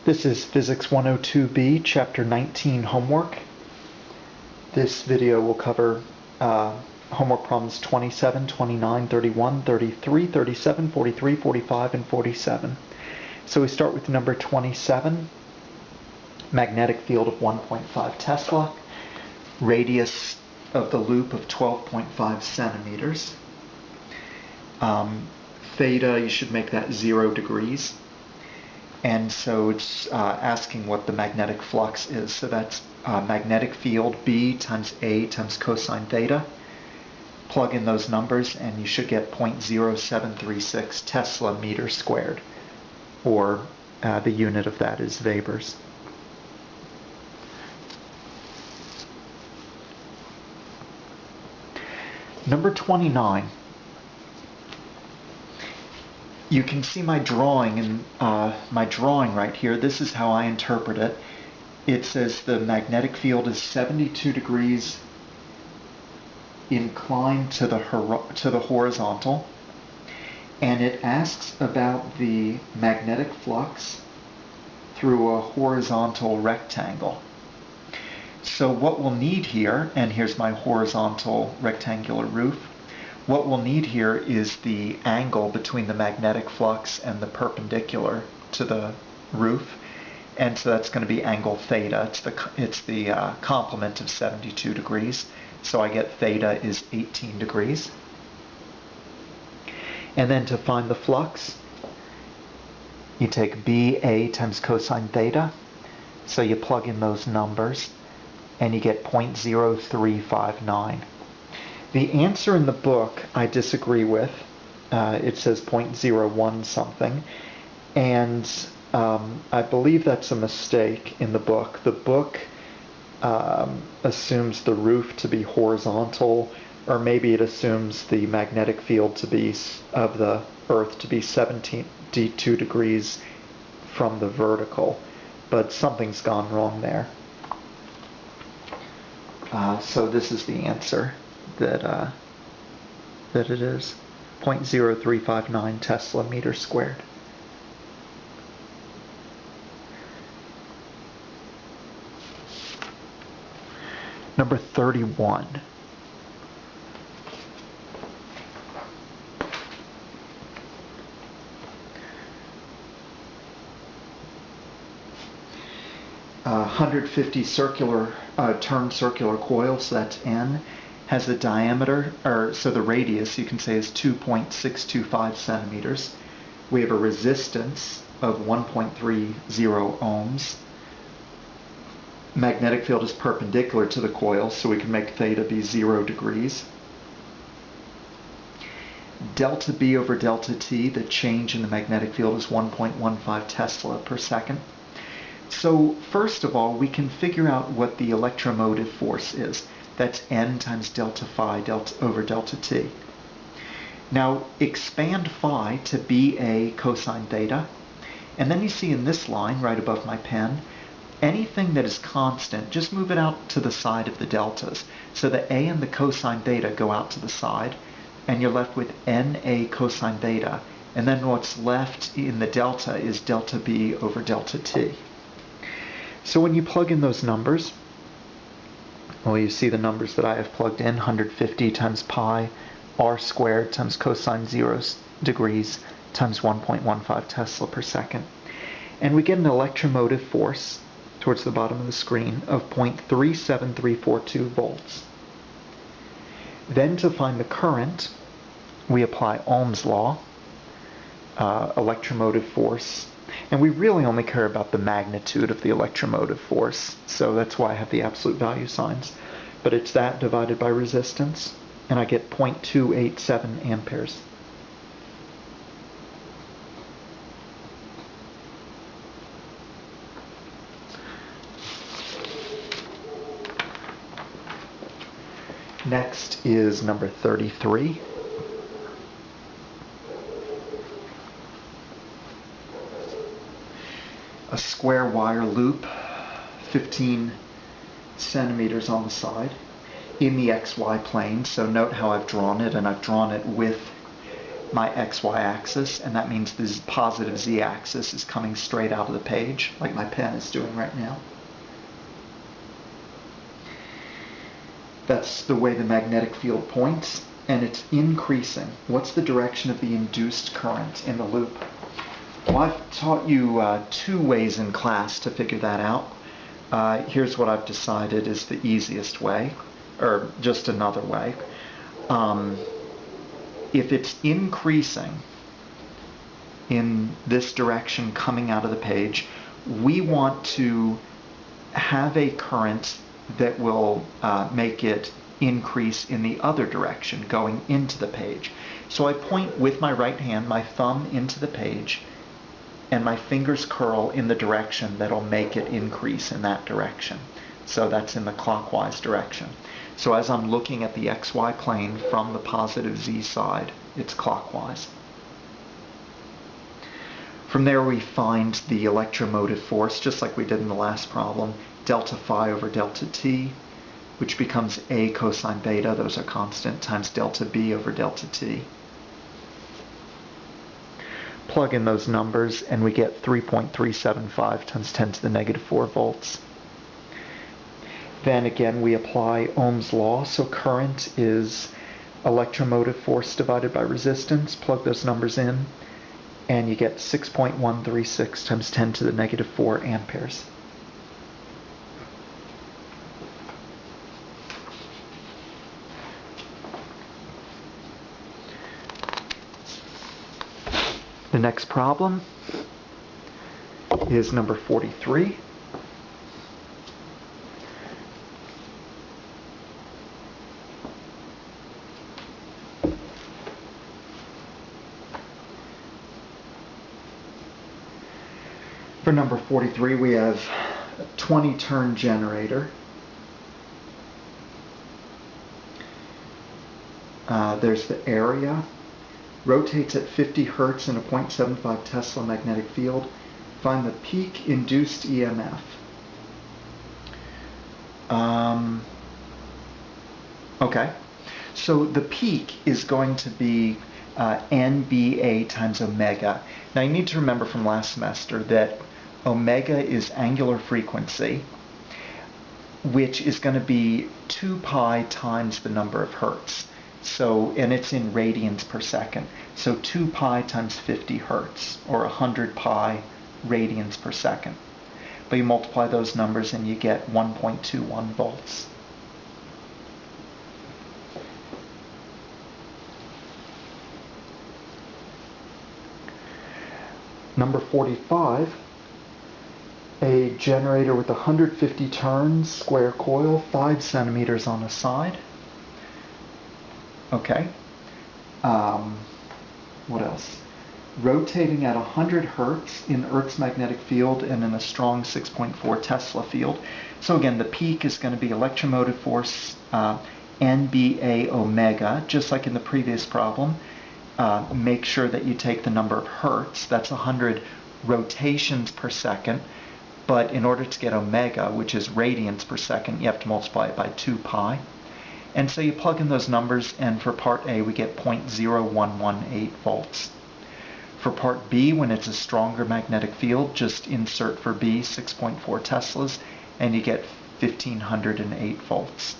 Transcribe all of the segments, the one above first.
This is Physics 102B, Chapter 19 homework. This video will cover homework problems 27, 29, 31, 33, 37, 43, 45, and 47. So we start with number 27, magnetic field of 1.5 Tesla, radius of the loop of 12.5 centimeters. Theta, you should make that 0 degrees. And so it's asking what the magnetic flux is. So that's magnetic field B times A times cosine theta. Plug in those numbers and you should get 0.0736 Tesla meter squared. Or the unit of that is Webers. Number 29. You can see my drawing right here. This is how I interpret it. It says the magnetic field is 72 degrees inclined to the horizontal, and it asks about the magnetic flux through a horizontal rectangle. So what we'll need here, and here's my horizontal rectangular roof, what we'll need here is the angle between the magnetic flux and the perpendicular to the roof, and so that's going to be angle theta. It's the complement of 72 degrees, so I get theta is 18 degrees. And then to find the flux, you take BA times cosine theta, so you plug in those numbers, and you get 0.0359. The answer in the book I disagree with. It says 0.01 something, and I believe that's a mistake in the book. The book assumes the roof to be horizontal, or maybe it assumes the magnetic field to be of the Earth to be 72 degrees from the vertical, but something's gone wrong there. So this is the answer. That it is 0.0359 Tesla meter squared. Number 31. .150 turn circular coil, so that's N. Has a diameter, so the radius you can say is 2.625 centimeters. We have a resistance of 1.30 ohms. Magnetic field is perpendicular to the coil, so we can make theta be 0 degrees. Delta B over delta T, the change in the magnetic field, is 1.15 Tesla per second. So first of all, we can figure out what the electromotive force is. That's N times delta phi over delta T. Now expand phi to BA cosine theta, and then you see in this line right above my pen, anything that is constant, just move it out to the side of the deltas. So the A and the cosine theta go out to the side, and you're left with NA cosine theta, and then what's left in the delta is delta B over delta T. So when you plug in those numbers, well, you see the numbers that I have plugged in, 150 times pi r squared times cosine 0 degrees times 1.15 Tesla per second. And we get an electromotive force towards the bottom of the screen of 0.37342 volts. Then to find the current, we apply Ohm's law, electromotive force, and we really only care about the magnitude of the electromotive force, so that's why I have the absolute value signs. But it's that divided by resistance, and I get 0.287 amperes. Next is number 33. A square wire loop, 15 centimeters on the side, in the XY plane. So note how I've drawn it, and I've drawn it with my XY axis, and that means this positive Z axis is coming straight out of the page, like my pen is doing right now. That's the way the magnetic field points, and it's increasing. What's the direction of the induced current in the loop? Well, I've taught you two ways in class to figure that out. Here's what I've decided is the easiest way, or just another way. If it's increasing in this direction coming out of the page, we want to have a current that will make it increase in the other direction, going into the page. So I point with my right hand, my thumb into the page, and my fingers curl in the direction that'll make it increase in that direction. So that's in the clockwise direction. So as I'm looking at the XY plane from the positive Z side, it's clockwise. From there we find the electromotive force, just like we did in the last problem, delta phi over delta t, which becomes A cosine beta, those are constant, times delta B over delta t. Plug in those numbers and we get 3.375 times 10 to the negative 4 volts. Then again we apply Ohm's law, so current is electromotive force divided by resistance. Plug those numbers in and you get 6.136 times 10 to the negative 4 amperes. The next problem is number 43. For number 43, we have a 20-turn generator. There's the area. Rotates at 50 hertz in a 0.75 Tesla magnetic field. Find the peak induced EMF. Okay, so the peak is going to be NBA times omega. Now you need to remember from last semester that omega is angular frequency, which is going to be 2 pi times the number of hertz. So, and it's in radians per second. So 2 pi times 50 hertz, or 100 pi radians per second. But you multiply those numbers and you get 1.21 volts. Number 45, a generator with 150 turns, square coil, 5 centimeters on a side. Okay. What else? Rotating at 100 hertz in Earth's magnetic field and in a strong 6.4 Tesla field. So again, the peak is going to be electromotive force NBA omega, just like in the previous problem. Make sure that you take the number of hertz, that's 100 rotations per second, but in order to get omega, which is radians per second, you have to multiply it by 2 pi. And so you plug in those numbers, and for part A we get 0.0118 volts. For part B, when it's a stronger magnetic field, just insert for B 6.4 Teslas, and you get 1508 volts.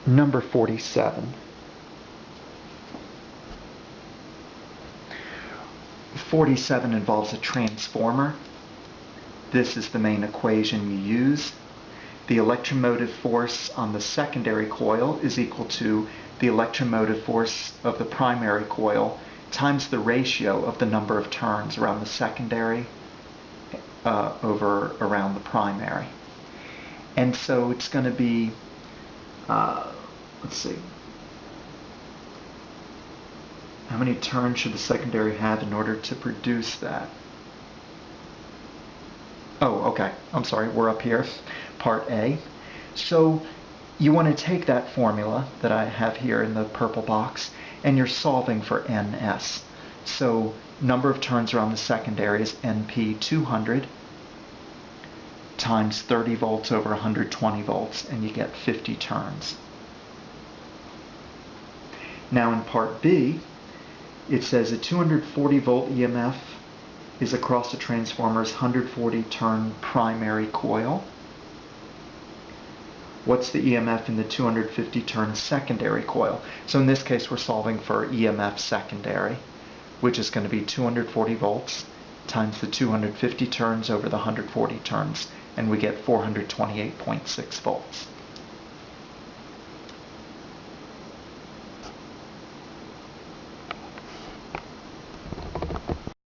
Number 47. 47 involves a transformer. This is the main equation you use. The electromotive force on the secondary coil is equal to the electromotive force of the primary coil times the ratio of the number of turns around the secondary over around the primary. And so it's going to be, let's see, how many turns should the secondary have in order to produce that? Oh, okay. I'm sorry. We're up here, part A. So you want to take that formula that I have here in the purple box, and you're solving for NS. So number of turns around the secondary is NP 200 times 30 volts over 120 volts, and you get 50 turns. Now in part B, it says a 240 volt EMF is across the transformer's 140 turn primary coil. What's the EMF in the 250 turn secondary coil? So in this case we're solving for EMF secondary, which is going to be 240 volts times the 250 turns over the 140 turns, and we get 428.6 volts.